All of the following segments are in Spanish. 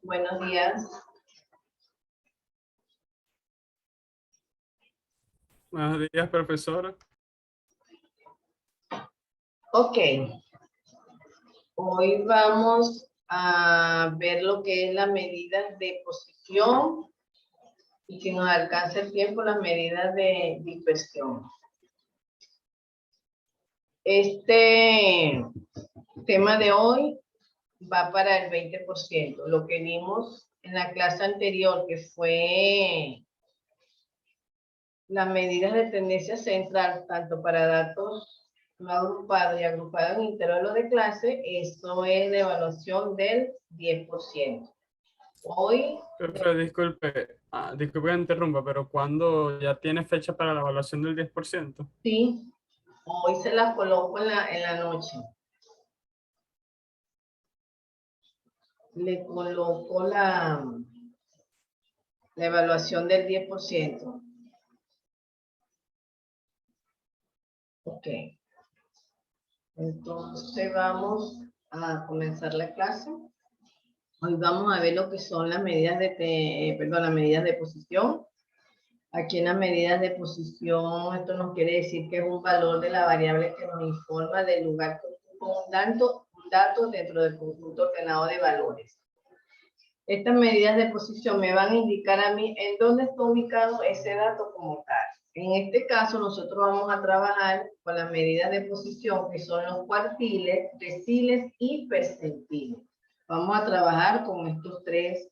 Buenos días. Buenos días, profesora. Ok. Hoy vamos a ver lo que es las medidas de posición y si nos alcanza el tiempo, las medidas de dispersión. Este tema de hoy va para el 20%. Lo que vimos en la clase anterior, que fue las medidas de tendencia central, tanto para datos no agrupados y agrupados en intervalos de clase, eso es la evaluación del 10%. Hoy... Profe, disculpe que interrumpa, pero ¿cuándo ya tiene fecha para la evaluación del 10%? Sí, hoy se las coloco en la noche. Le coloco la evaluación del 10%. Ok. Entonces vamos a comenzar la clase. Hoy vamos a ver lo que son las medidas las medidas de posición. Aquí en las medidas de posición, esto nos quiere decir que es un valor de la variable que nos informa del lugar que ocupa un dato dentro del conjunto ordenado de valores. Estas medidas de posición me van a indicar a mí en dónde está ubicado ese dato como tal. En este caso, nosotros vamos a trabajar con las medidas de posición, que son los cuartiles, deciles y percentiles. Vamos a trabajar con estas tres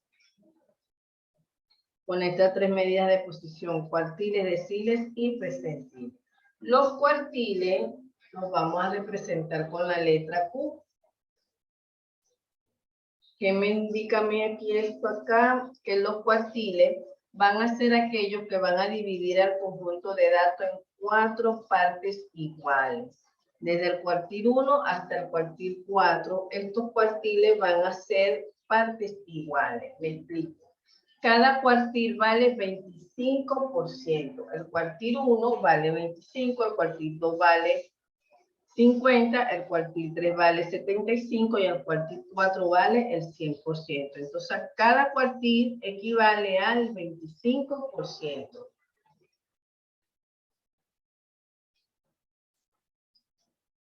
medidas de posición: cuartiles, deciles y percentiles. Los cuartiles los vamos a representar con la letra Q. ¿Qué me indica a mí aquí esto acá? Que los cuartiles van a ser aquellos que van a dividir al conjunto de datos en 4 partes iguales. Desde el cuartil 1 hasta el cuartil 4, estos cuartiles van a ser partes iguales. Me explico. Cada cuartil vale 25%. El cuartil 1 vale 25, el cuartil 2 vale 50, el cuartil 3 vale 75 y el cuartil 4 vale el 100%. Entonces, cada cuartil equivale al 25%.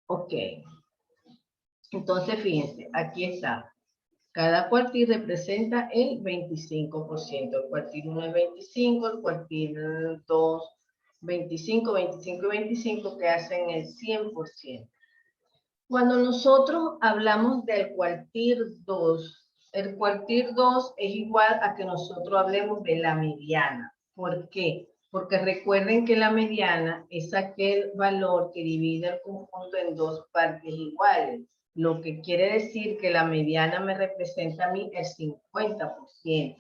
Ok. Entonces, fíjense, aquí está. Cada cuartil representa el 25%. El cuartil 1 es 25, el cuartil 2, 25, 25 y 25, que hacen el 100%. Cuando nosotros hablamos del cuartil 2, el cuartil 2 es igual a que nosotros hablemos de la mediana. ¿Por qué? Porque recuerden que la mediana es aquel valor que divide el conjunto en dos partes iguales. Lo que quiere decir que la mediana me representa a mí el 50%.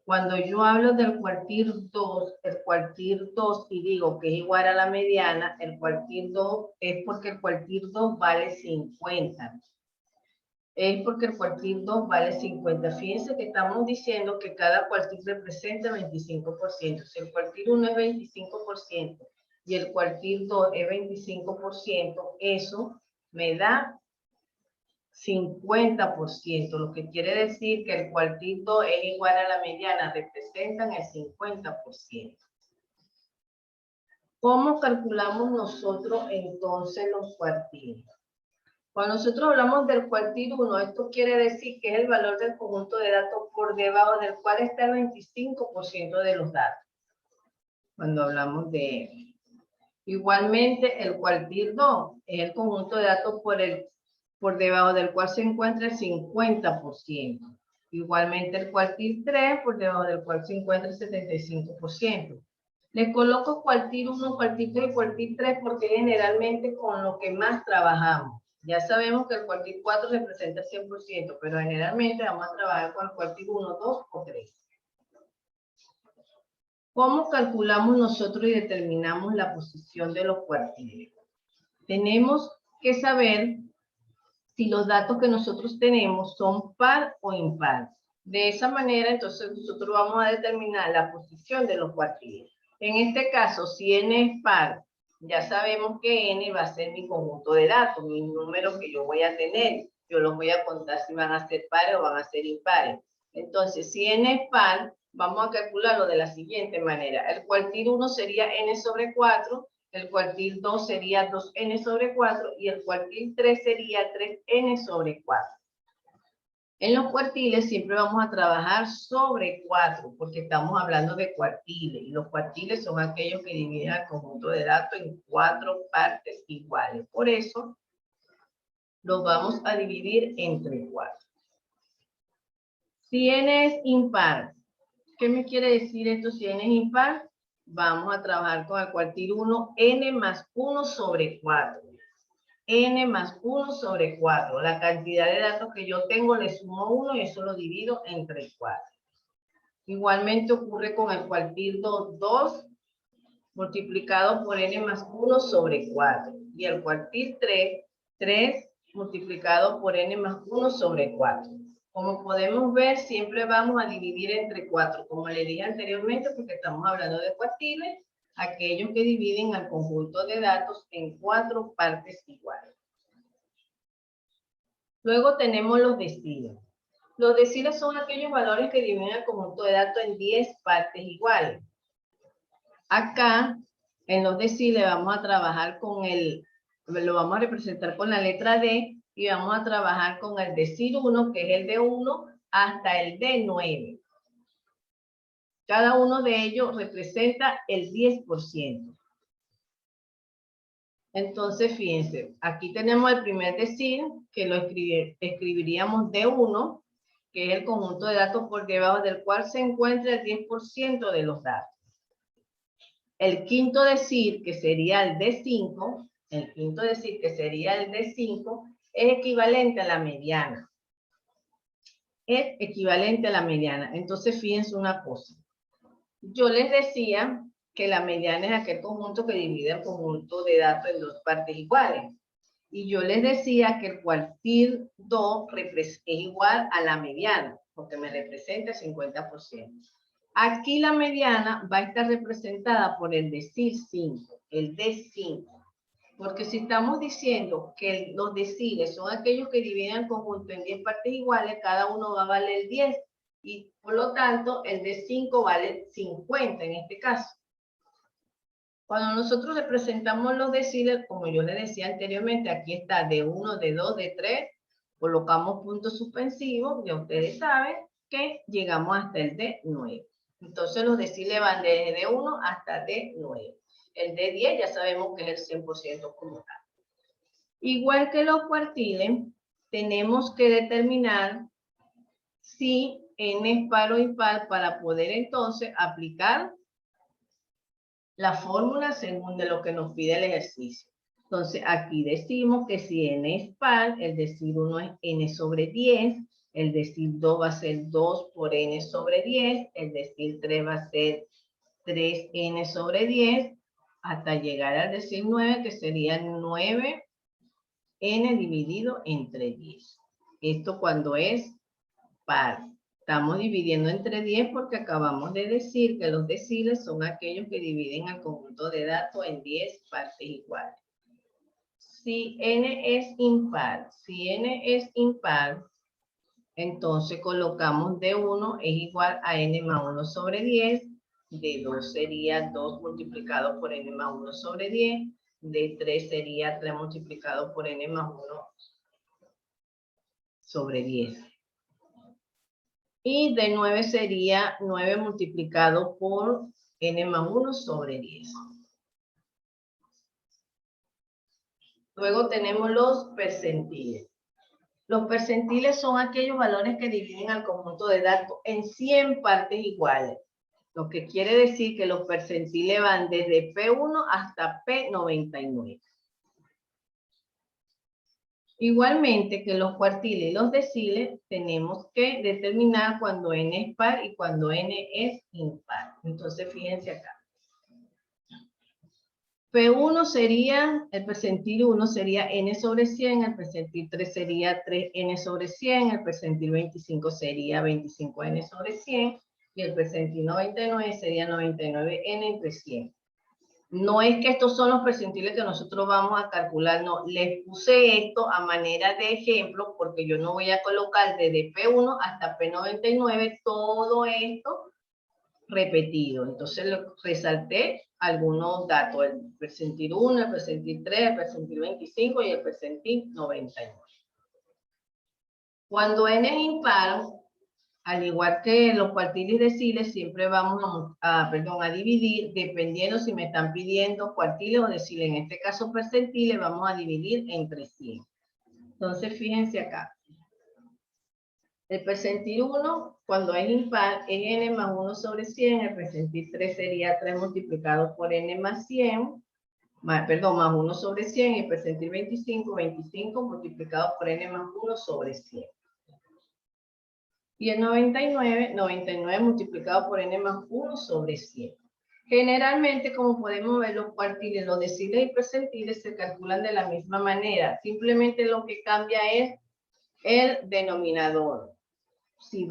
Cuando yo hablo del cuartil 2, el cuartil 2 y digo que es igual a la mediana, el cuartil 2 es porque el cuartil 2 vale 50. Es porque el cuartil 2 vale 50. Fíjense que estamos diciendo que cada cuartil representa 25%. Si el cuartil 1 es 25% y el cuartil 2 es 25%, eso me da 50%, lo que quiere decir que el cuartil 2 es igual a la mediana, representan el 50%. ¿Cómo calculamos nosotros entonces los cuartiles? Cuando nosotros hablamos del cuartil 1, esto quiere decir que es el valor del conjunto de datos por debajo del cual está el 25% de los datos. Cuando hablamos de él. Igualmente, el cuartil 2 es el conjunto de datos por debajo del cual se encuentra el 50%. Igualmente el cuartil 3, por debajo del cual se encuentra el 75%. Le coloco cuartil 1, cuartil 2 y cuartil 3 porque generalmente con lo que más trabajamos. Ya sabemos que el cuartil 4 representa el 100%, pero generalmente vamos a trabajar con el cuartil 1, 2 o 3. ¿Cómo calculamos nosotros y determinamos la posición de los cuartiles? Tenemos que saber si los datos que nosotros tenemos son par o impar. De esa manera, entonces, nosotros vamos a determinar la posición de los cuartiles. En este caso, si n es par, ya sabemos que n va a ser mi conjunto de datos, mi número que yo voy a tener. Yo los voy a contar si van a ser pares o van a ser impares. Entonces, si n es par, vamos a calcularlo de la siguiente manera. El cuartil 1 sería n sobre 4, el cuartil 2 sería 2n sobre 4 y el cuartil 3 sería 3n sobre 4. En los cuartiles siempre vamos a trabajar sobre 4, porque estamos hablando de cuartiles. Y los cuartiles son aquellos que dividen el conjunto de datos en 4 partes iguales. Por eso, los vamos a dividir entre 4. Si n es impar, ¿qué me quiere decir esto si n es impar? Vamos a trabajar con el cuartil 1, n más 1 sobre 4. N más 1 sobre 4. La cantidad de datos que yo tengo le sumo 1 y eso lo divido entre 4. Igualmente ocurre con el cuartil 2, 2 multiplicado por n más 1 sobre 4. Y el cuartil 3, 3 multiplicado por n más 1 sobre 4. Como podemos ver, siempre vamos a dividir entre 4, como le dije anteriormente, porque estamos hablando de cuartiles, aquellos que dividen al conjunto de datos en 4 partes iguales. Luego tenemos los deciles. Los deciles son aquellos valores que dividen el conjunto de datos en 10 partes iguales. Acá, en los deciles, vamos a trabajar con lo vamos a representar con la letra D y vamos a trabajar con el decil 1, que es el de 1, hasta el de 9. Cada uno de ellos representa el 10%. Entonces, fíjense, aquí tenemos el primer decil, que lo escribiríamos D1, que es el conjunto de datos por debajo del cual se encuentra el 10% de los datos. El quinto decil, que sería el D5, es equivalente a la mediana. Es equivalente a la mediana. Entonces, fíjense una cosa. Yo les decía que la mediana es aquel conjunto que divide el conjunto de datos en 2 partes iguales. Y yo les decía que el cuartil 2 es igual a la mediana, porque me representa el 50%. Aquí la mediana va a estar representada por el decil 5, el D5. Porque si estamos diciendo que los deciles son aquellos que dividen el conjunto en 10 partes iguales, cada uno va a valer 10. Y por lo tanto, el D5 vale 50 en este caso. Cuando nosotros representamos los deciles, como yo les decía anteriormente, aquí está D1, D2, D3, colocamos puntos suspensivos, ya ustedes saben que llegamos hasta el D9. Entonces los deciles van desde D1 hasta D9. El D10 ya sabemos que es el 100% como tal. Igual que los cuartiles, tenemos que determinar si n es par o impar para poder entonces aplicar la fórmula según de lo que nos pide el ejercicio. Entonces, aquí decimos que si n es par, el decil 1 es n sobre 10, el decil 2 va a ser 2 por n sobre 10, el decil 3 va a ser 3n sobre 10, hasta llegar al decil 9, que sería 9n dividido entre 10. Esto cuando es par. Estamos dividiendo entre 10 porque acabamos de decir que los deciles son aquellos que dividen al conjunto de datos en 10 partes iguales. Si n es impar, entonces colocamos D1 es igual a n más 1 sobre 10, D2 sería 2 multiplicado por n más 1 sobre 10, D3 sería 3 multiplicado por n más 1 sobre 10. Y de 9 sería 9 multiplicado por n más 1 sobre 10. Luego tenemos los percentiles. Los percentiles son aquellos valores que dividen al conjunto de datos en 100 partes iguales. Lo que quiere decir que los percentiles van desde P1 hasta P99. Igualmente que los cuartiles y los deciles tenemos que determinar cuando n es par y cuando n es impar. Entonces fíjense acá. P1 sería, el percentil 1 sería n sobre 100, el percentil 3 sería 3n sobre 100, el percentil 25 sería 25n sobre 100 y el percentil 99 sería 99n entre 100. No es que estos son los percentiles que nosotros vamos a calcular, no. Les puse esto a manera de ejemplo porque yo no voy a colocar desde P1 hasta P99 todo esto repetido. Entonces resalté algunos datos, el percentil 1, el percentil 3, el percentil 25 y el percentil 99. Cuando n es impar, al igual que los cuartiles y deciles, siempre vamos a dividir, dependiendo si me están pidiendo cuartiles o deciles. En este caso, percentiles, vamos a dividir entre 100. Entonces, fíjense acá. El percentil 1, cuando es impar, es n más 1 sobre 100. El percentil 3 sería 3 multiplicado por n más 100. Más 1 sobre 100. Y el percentil 25 multiplicado por n más 1 sobre 100. Y el 99 multiplicado por n más 1 sobre 100. Generalmente, como podemos ver, los cuartiles, los deciles y percentiles se calculan de la misma manera. Simplemente lo que cambia es el denominador. Si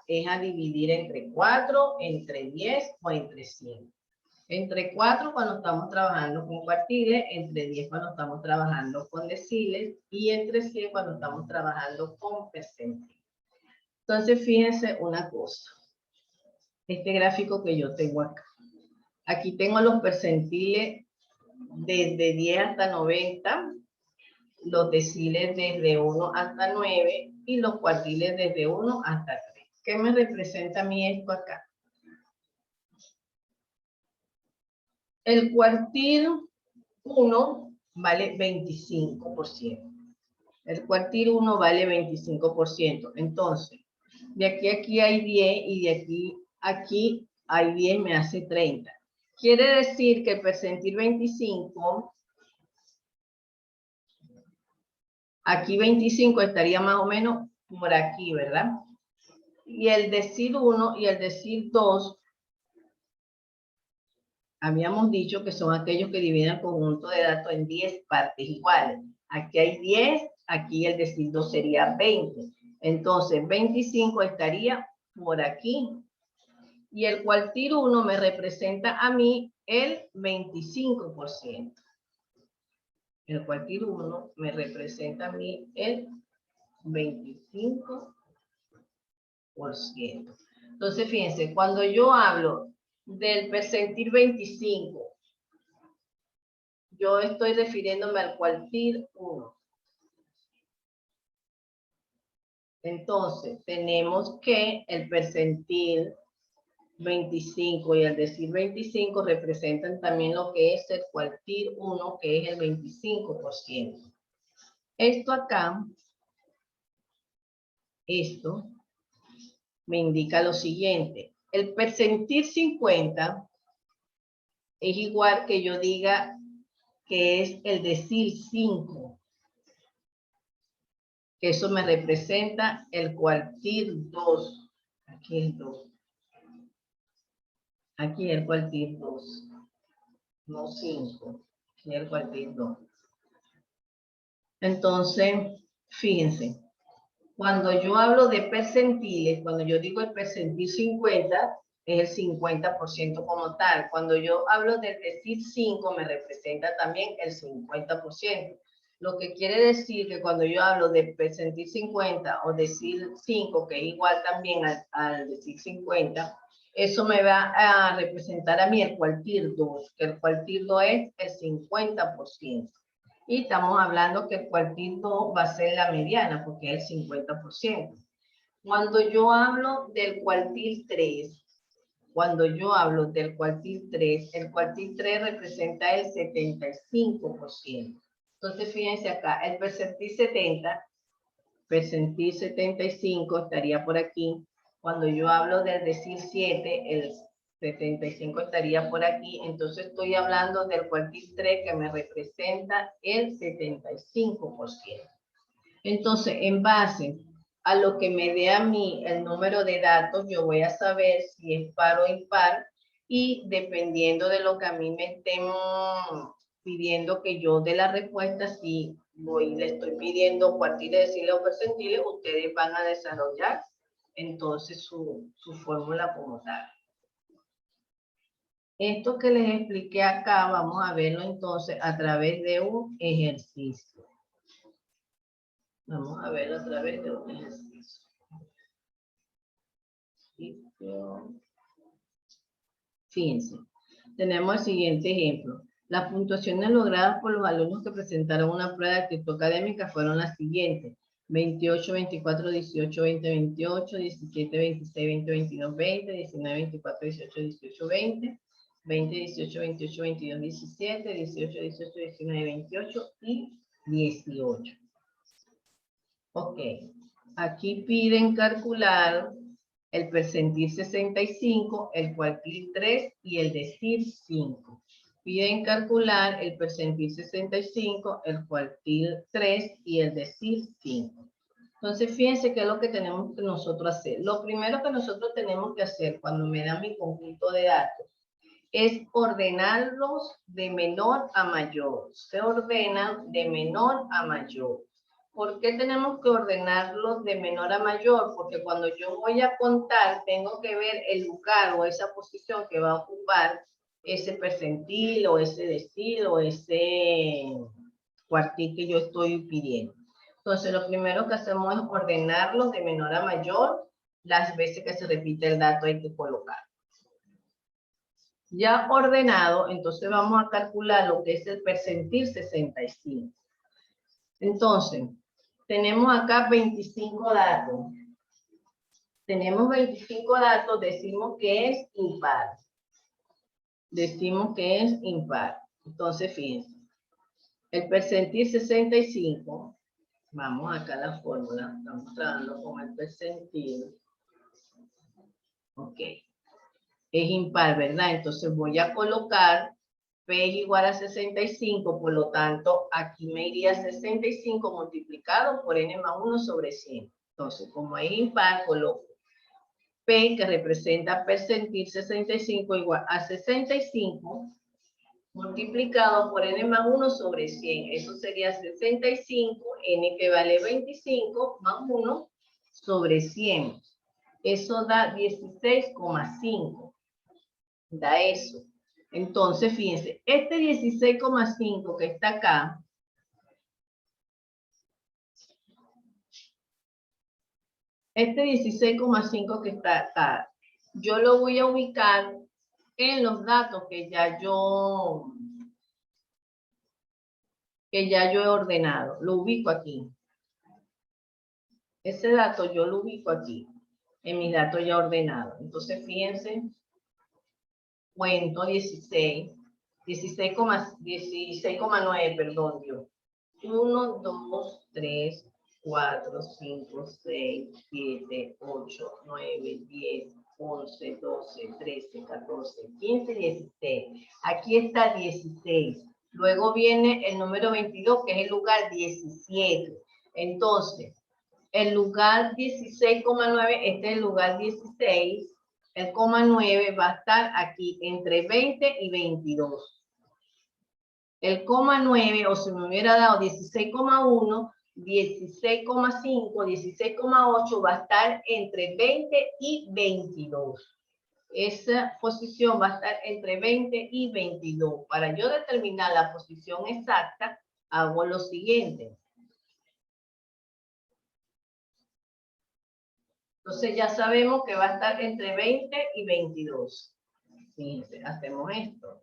es a dividir entre 4, entre 10 o entre 100. Entre 4 cuando estamos trabajando con cuartiles, entre 10 cuando estamos trabajando con deciles y entre 100 cuando estamos trabajando con percentiles. Entonces, fíjense una cosa. Este gráfico que yo tengo acá. Aquí tengo los percentiles desde 10 hasta 90, los deciles desde 1 hasta 9 y los cuartiles desde 1 hasta 3. ¿Qué me representa a mí esto acá? El cuartil 1 vale 25%. El cuartil 1 vale 25%. Entonces, de aquí a aquí hay 10 y de aquí a aquí hay 10, me hace 30. Quiere decir que el percentil 25, aquí 25 estaría más o menos por aquí, ¿verdad? Y el decil 1 y el decil 2, habíamos dicho que son aquellos que dividen el conjunto de datos en 10 partes iguales. Aquí hay 10, aquí el decil 2 sería 20. Entonces, 25 estaría por aquí. Y el cuartil 1 me representa a mí el 25%. El cuartil 1 me representa a mí el 25%. Entonces, fíjense, cuando yo hablo del percentil 25, yo estoy refiriéndome al cuartil 1. Entonces, tenemos que el percentil 25 y el decil 25 representan también lo que es el cuartil 1, que es el 25%. Esto acá, esto me indica lo siguiente. El percentil 50 es igual que yo diga que es el decil 5. Eso me representa el cuartil 2. Aquí el 2. Aquí el cuartil 2. No 5. Aquí el cuartil 2. Entonces, fíjense. Cuando yo hablo de percentiles, cuando yo digo el percentil 50, es el 50% como tal. Cuando yo hablo del decil 5, me representa también el 50%. Lo que quiere decir que cuando yo hablo de percentil 50 o decil 5, que es igual también al decil 50, eso me va a representar a mí el cuartil 2, que el cuartil 2 es el 50%. Y estamos hablando que el cuartil 2 va a ser la mediana, porque es el 50%. Cuando yo hablo del cuartil 3, el cuartil 3 representa el 75%. Entonces, fíjense acá, el percentil 70, percentil 75 estaría por aquí. Cuando yo hablo del decil 7, el 75 estaría por aquí. Entonces, estoy hablando del cuartil 3 que me representa el 75%. Entonces, en base a lo que me dé a mí el número de datos, yo voy a saber si es par o impar, y dependiendo de lo que a mí me estén pidiendo que yo dé la respuesta, si le estoy pidiendo cuartiles, deciles o percentiles, ustedes van a desarrollar entonces su fórmula como tal. Esto que les expliqué acá, vamos a verlo entonces a través de un ejercicio. Vamos a verlo a través de un ejercicio. Fíjense, tenemos el siguiente ejemplo. Las puntuaciones logradas por los alumnos que presentaron una prueba de actitud académica fueron las siguientes: 28, 24, 18, 20, 28, 17, 26, 20, 22, 20, 19, 24, 18, 18, 20, 20, 18, 28, 22, 17, 18, 18, 19, 28 y 18. Ok, aquí piden calcular el percentil 65, el cuartil 3 y el decil 5. Piden calcular el percentil 65, el cuartil 3 y el decil 5. Entonces, fíjense qué es lo que tenemos que nosotros hacer. Lo primero que nosotros tenemos que hacer cuando me dan mi conjunto de datos es ordenarlos de menor a mayor. Se ordenan de menor a mayor. ¿Por qué tenemos que ordenarlos de menor a mayor? Porque cuando yo voy a contar, tengo que ver el lugar o esa posición que va a ocupar ese percentil o ese decil o ese cuartil que yo estoy pidiendo. Entonces, lo primero que hacemos es ordenarlos de menor a mayor. Las veces que se repite el dato hay que colocar. Ya ordenado, entonces vamos a calcular lo que es el percentil 65. Entonces, tenemos acá 25 datos. Tenemos 25 datos, decimos que es impar. Decimos que es impar. Entonces, fíjense. El percentil 65, vamos acá a la fórmula, estamos trabajando con el percentil. Ok. Es impar, ¿verdad? Entonces voy a colocar P es igual a 65, por lo tanto, aquí me iría 65 multiplicado por N más 1 sobre 100. Entonces, como es impar, coloco P, que representa percentil 65, igual a 65 multiplicado por N más 1 sobre 100. Eso sería 65, N que vale 25, más 1 sobre 100. Eso da 16,5. Da eso. Entonces, fíjense, este 16,5 que está acá, este 16,5 que está acá, yo lo voy a ubicar en los datos que ya yo he ordenado. Lo ubico aquí. Ese dato yo lo ubico aquí, en mis datos ya ordenados. Entonces, fíjense, cuento 16,9, perdón, yo. 1, 2, 3, 4, 5, 6, 7, 8, 9, 10, 11, 12, 13, 14, 15, 16. Aquí está 16. Luego viene el número 22, que es el lugar 17. Entonces, el lugar 16,9, este es el lugar 16. El coma 9 va a estar aquí entre 20 y 22. El coma 9, o si me hubiera dado 16,1, 16,5, 16,8 va a estar entre 20 y 22. Esa posición va a estar entre 20 y 22. Para yo determinar la posición exacta, hago lo siguiente. Entonces ya sabemos que va a estar entre 20 y 22. Fíjense, hacemos esto.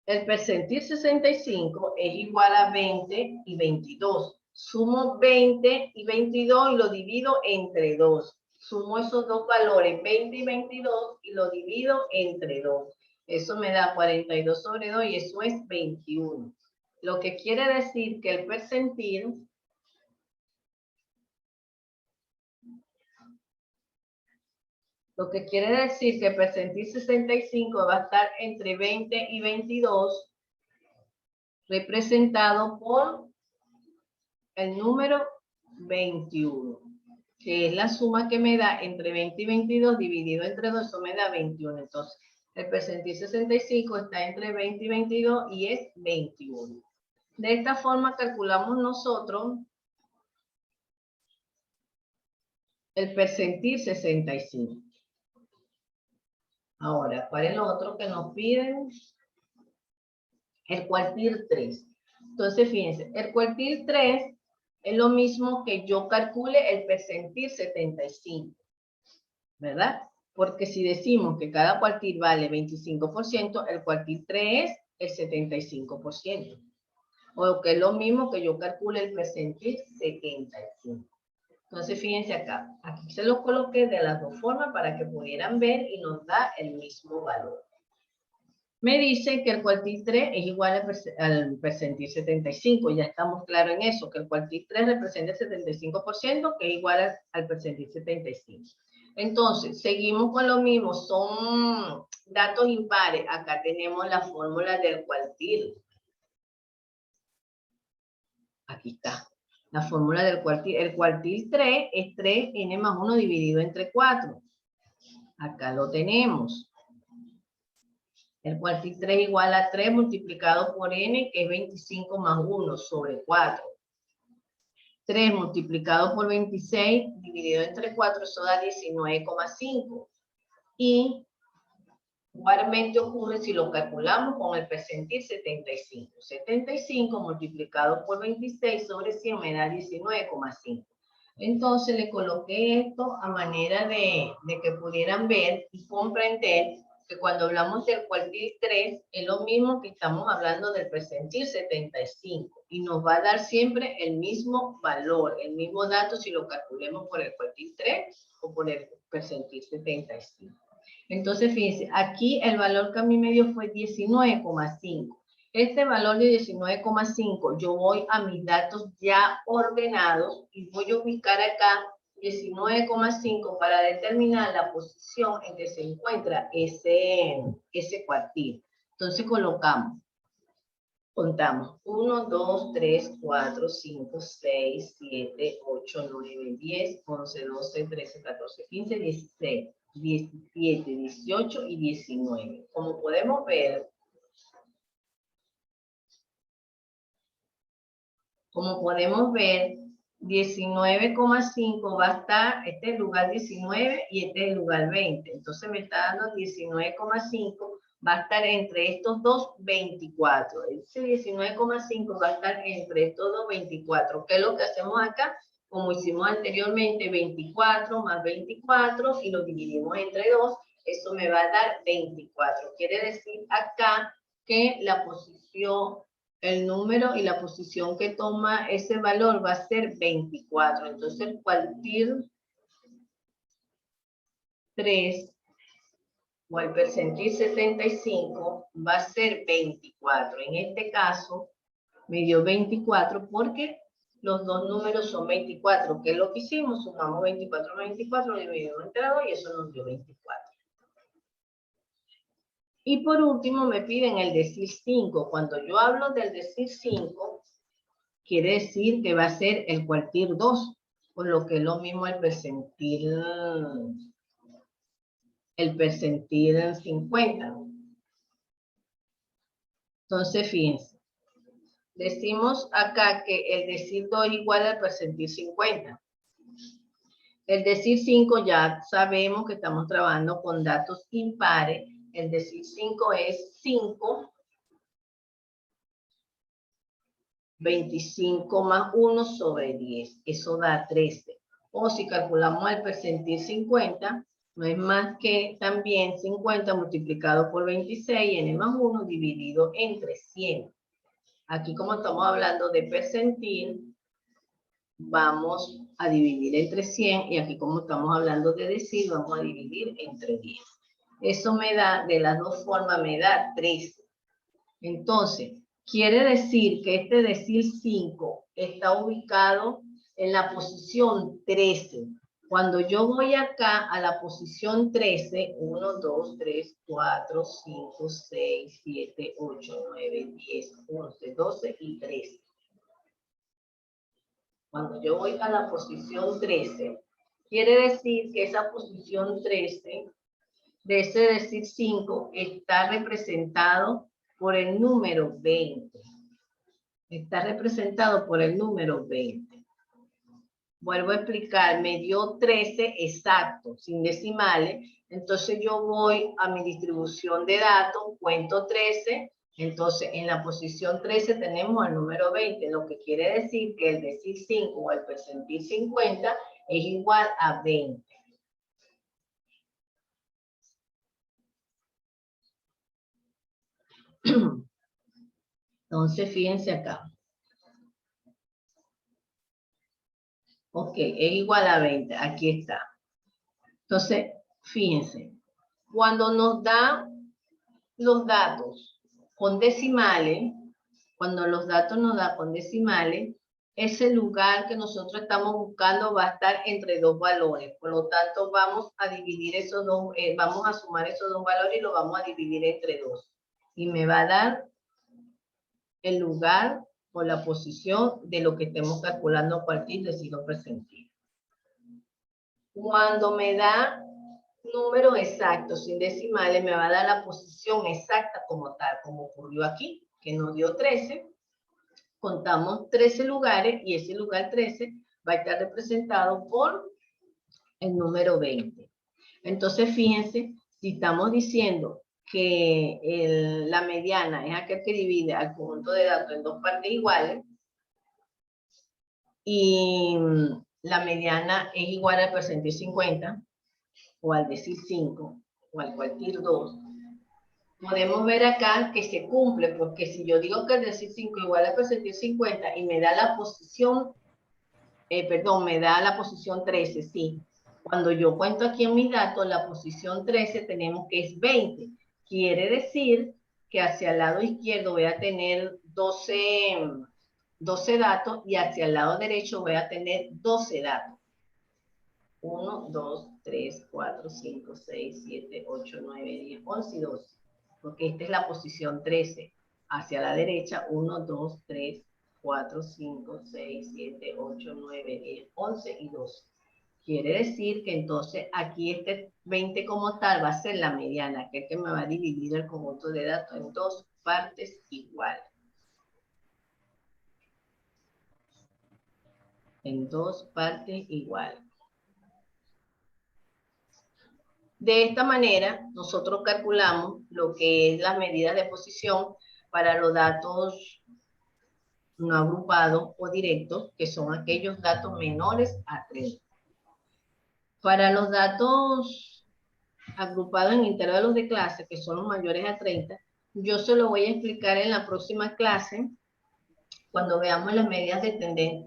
El percentil 65 es igual a 20 y 22. Sumo 20 y 22 y lo divido entre 2. Sumo esos dos valores, 20 y 22, y lo divido entre 2. Eso me da 42 sobre 2 y eso es 21. Lo que quiere decir que el percentil que el percentil 65 va a estar entre 20 y 22, representado por el número 21, que es la suma que me da entre 20 y 22 dividido entre 2, eso me da 21. Entonces, el percentil 65 está entre 20 y 22 y es 21. De esta forma calculamos nosotros el percentil 65. Ahora, ¿cuál es lo otro que nos piden? El cuartil 3. Entonces, fíjense, el cuartil 3 es lo mismo que yo calcule el percentil 75, ¿verdad? Porque si decimos que cada cuartil vale 25%, el cuartil 3 es el 75%. O que es lo mismo que yo calcule el percentil 75. Entonces, fíjense acá. Aquí se los coloqué de las dos formas para que pudieran ver y nos da el mismo valor. Me dice que el cuartil 3 es igual al percentil 75. Ya estamos claros en eso, que el cuartil 3 representa el 75%, que es igual al percentil 75. Entonces, seguimos con lo mismo. Son datos impares. Acá tenemos la fórmula del cuartil. Aquí está. La fórmula del cuartil. El cuartil 3 es 3n más 1 dividido entre 4. Acá lo tenemos. El cuartil 3 igual a 3 multiplicado por n, que es 25 más 1 sobre 4. 3 multiplicado por 26 dividido entre 4, eso da 19,5. Y igualmente ocurre si lo calculamos con el percentil 75. 75 multiplicado por 26 sobre 100 me da 19,5. Entonces le coloqué esto a manera de que pudieran ver y comprender que cuando hablamos del cuartil 3 es lo mismo que estamos hablando del percentil 75 y nos va a dar siempre el mismo valor, el mismo dato si lo calculemos por el cuartil 3 o por el percentil 75. Entonces, fíjense, aquí el valor que a mí me dio fue 19,5. Este valor de 19,5, yo voy a mis datos ya ordenados y voy a ubicar acá 19,5 para determinar la posición en que se encuentra ese cuartil. Entonces colocamos, contamos 1, 2, 3, 4, 5, 6, 7, 8, 9, 10, 11, 12, 13, 14, 15, 16, 17, 18 y 19. Como podemos ver, Como podemos ver, 19,5 va a estar, este es el lugar 19 y este es el lugar 20. Entonces me está dando 19,5, va a estar entre estos dos 24. Ese 19,5 va a estar entre estos dos 24. ¿Qué es lo que hacemos acá? Como hicimos anteriormente, 24 más 24 y lo dividimos entre 2. Eso me va a dar 24. Quiere decir acá que la posición, el número y la posición que toma ese valor va a ser 24. Entonces, el cuartil 3 o el percentil 75 va a ser 24. En este caso, me dio 24 porque los dos números son 24. ¿Qué es lo que hicimos? Sumamos 24 más 24, dividimos entre 2 y eso nos dio 24. Y por último me piden el decil 5. Cuando yo hablo del decil 5, quiere decir que va a ser el cuartil 2, por lo que es lo mismo el percentil 50. Entonces, fíjense, decimos acá que el decil 2 es igual al percentil 50. El decil 5 ya sabemos que estamos trabajando con datos impares. El decil 5 es 5. 25 más 1 sobre 10. Eso da 13. O si calculamos el percentil 50, no es más que también 50 multiplicado por 26, n más 1 dividido entre 100. Aquí como estamos hablando de percentil, vamos a dividir entre 100 y aquí como estamos hablando de decil, vamos a dividir entre 10. Eso me da, de las dos formas, me da 13. Entonces, quiere decir que este decil 5 está ubicado en la posición 13. Cuando yo voy acá a la posición 13, 1, 2, 3, 4, 5, 6, 7, 8, 9, 10, 11, 12 y 13. Cuando yo voy a la posición 13, quiere decir que esa posición 13 de ese decil 5 está representado por el número 20. Está representado por el número 20. vuelvo a explicar, me dio 13 exacto, sin decimales. Entonces yo voy a mi distribución de datos, cuento 13. Entonces, en la posición 13 tenemos el número 20, lo que quiere decir que el decil 5 o el percentil 50 es igual a 20. Entonces, fíjense acá. Ok, es igual a 20, aquí está. Entonces, fíjense, cuando nos da los datos con decimales, cuando los datos nos dan con decimales, ese lugar que nosotros estamos buscando va a estar entre dos valores. Por lo tanto, vamos a dividir esos dos, vamos a sumar esos dos valores y lo vamos a dividir entre dos. Y me va a dar el lugar o la posición de lo que estemos calculando a partir de signo percentil. Cuando me da números exactos sin decimales, me va a dar la posición exacta como tal, como ocurrió aquí, que nos dio 13. Contamos 13 lugares y ese lugar 13 va a estar representado por el número 20. Entonces, fíjense, si estamos diciendo que la mediana es aquel que divide al conjunto de datos en dos partes iguales y la mediana es igual al percentil 50 o al decil 5 o al cuartil 2, podemos ver acá que se cumple, porque si yo digo que el decil 5 igual al percentil 50 y me da la posición, me da la posición 13, sí. Cuando yo cuento aquí en mis datos, la posición 13 tenemos que es 20. Quiere decir que hacia el lado izquierdo voy a tener 12 datos y hacia el lado derecho voy a tener 12 datos. 1, 2, 3, 4, 5, 6, 7, 8, 9, 10, 11 y 12. Porque esta es la posición 13. Hacia la derecha, 1, 2, 3, 4, 5, 6, 7, 8, 9, 10, 11 y 12. Quiere decir que entonces aquí este 20 como tal va a ser la mediana, que es que me va a dividir el conjunto de datos en dos partes iguales. En dos partes iguales. De esta manera, nosotros calculamos lo que es las medidas de posición para los datos no agrupados o directos, que son aquellos datos menores a 30. Para los datos agrupados en intervalos de clase, que son los mayores a 30, yo se lo voy a explicar en la próxima clase, cuando veamos las medidas de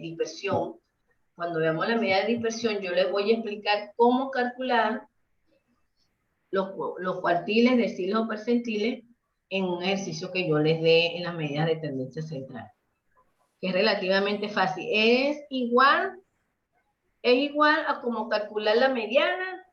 dispersión. Cuando veamos las medidas de dispersión, yo les voy a explicar cómo calcular los cuartiles, deciles o percentiles en un ejercicio que yo les dé en las medidas de tendencia central, que es relativamente fácil. Es igual a como calcular la mediana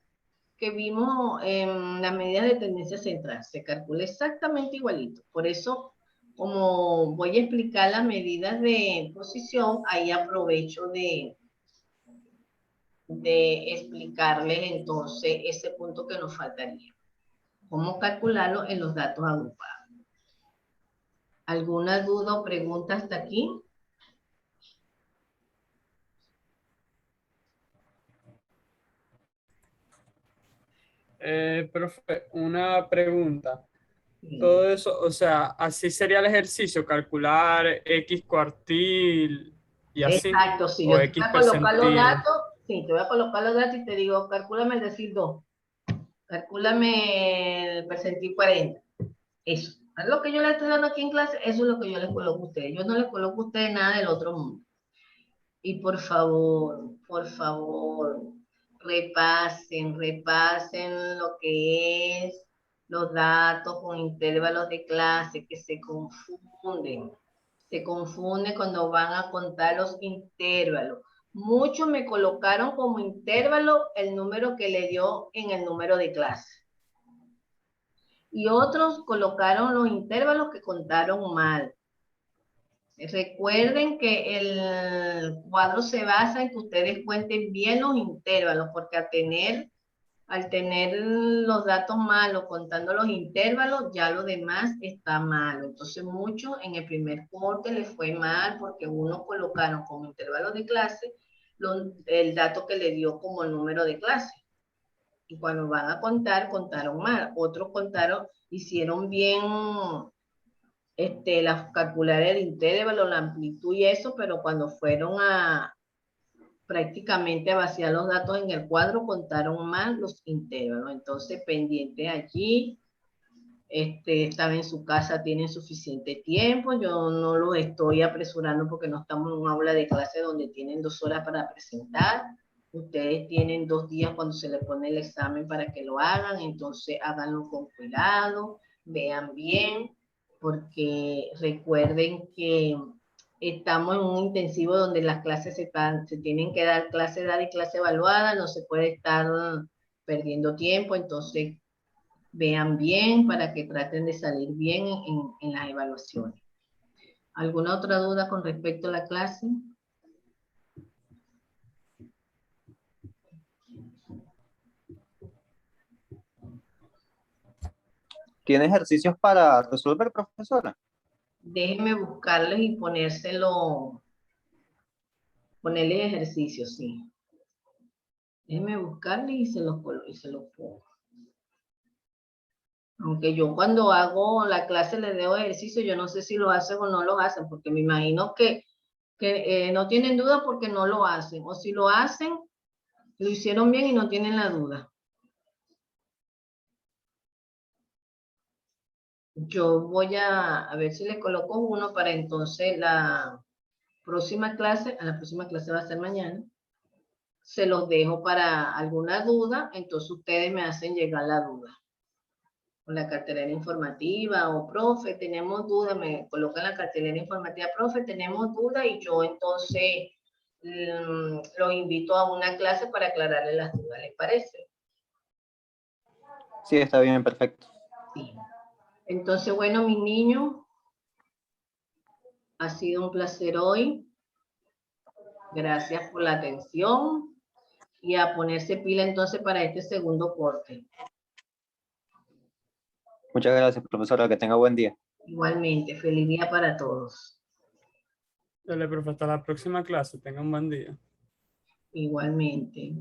que vimos en las medidas de tendencia central. Se calcula exactamente igualito. Por eso, como voy a explicar las medidas de posición, ahí aprovecho de explicarles entonces ese punto que nos faltaría. Cómo calcularlo en los datos agrupados. ¿Alguna duda o pregunta hasta aquí? Profe, una pregunta. Sí. Todo eso, o sea, así sería el ejercicio, calcular X cuartil y así, Exacto, sí, o yo te X voy a colocar los percentil. datos, sí, te voy a colocar los datos y te digo, calcúlame el decil 2, calcúlame el percentil 40. Eso, es lo que yo les estoy dando aquí en clase, eso es lo que yo les coloco a ustedes. Yo no les coloco a ustedes nada del otro mundo. Y por favor, repasen lo que es los datos con intervalos de clase, que se confunden. Se confunden cuando van a contar los intervalos. Muchos me colocaron como intervalo el número que le dio en el número de clase. Y otros colocaron los intervalos que contaron mal. Recuerden que el cuadro se basa en que ustedes cuenten bien los intervalos, porque al tener los datos malos, contando los intervalos, ya lo demás está malo. Entonces, mucho en el primer corte les fue mal porque unos colocaron como intervalos de clase el dato que le dio como número de clase. Y cuando van a contar, contaron mal. Otros contaron, hicieron bien calcular el intervalo, la amplitud y eso, pero cuando fueron a prácticamente a vaciar los datos en el cuadro, contaron mal los intervalos. Entonces, pendiente allí, están en su casa, tienen suficiente tiempo. Yo no los estoy apresurando porque no estamos en un aula de clase donde tienen 2 horas para presentar. Ustedes tienen 2 días cuando se les pone el examen para que lo hagan, entonces háganlo con cuidado, vean bien, porque recuerden que estamos en un intensivo donde las clases se tienen que dar clase dada y clase evaluada, no se puede estar perdiendo tiempo, entonces vean bien para que traten de salir bien en las evaluaciones. ¿Alguna otra duda con respecto a la clase? ¿Tiene ejercicios para resolver, profesora? Déjenme buscarles y ponerles ejercicios, sí. Déjenme buscarles y se los pongo. Aunque yo cuando hago la clase les dejo ejercicio, yo no sé si lo hacen o no lo hacen, porque me imagino que no tienen duda porque no lo hacen. O si lo hacen, lo hicieron bien y no tienen la duda. Yo voy a ver si le coloco uno para entonces la próxima clase va a ser mañana, se los dejo para alguna duda, entonces ustedes me hacen llegar la duda. Con la cartelera informativa o profe, tenemos duda, me colocan la cartelera informativa, profe, tenemos duda y yo entonces los invito a una clase para aclararles las dudas, ¿les parece? Sí, está bien, perfecto. Sí. Entonces, bueno, mis niños, ha sido un placer hoy. Gracias por la atención y a ponerse pila entonces para este segundo corte. Muchas gracias, profesora. Que tenga buen día. Igualmente, feliz día para todos. Dale, profe, hasta la próxima clase. Tenga un buen día. Igualmente.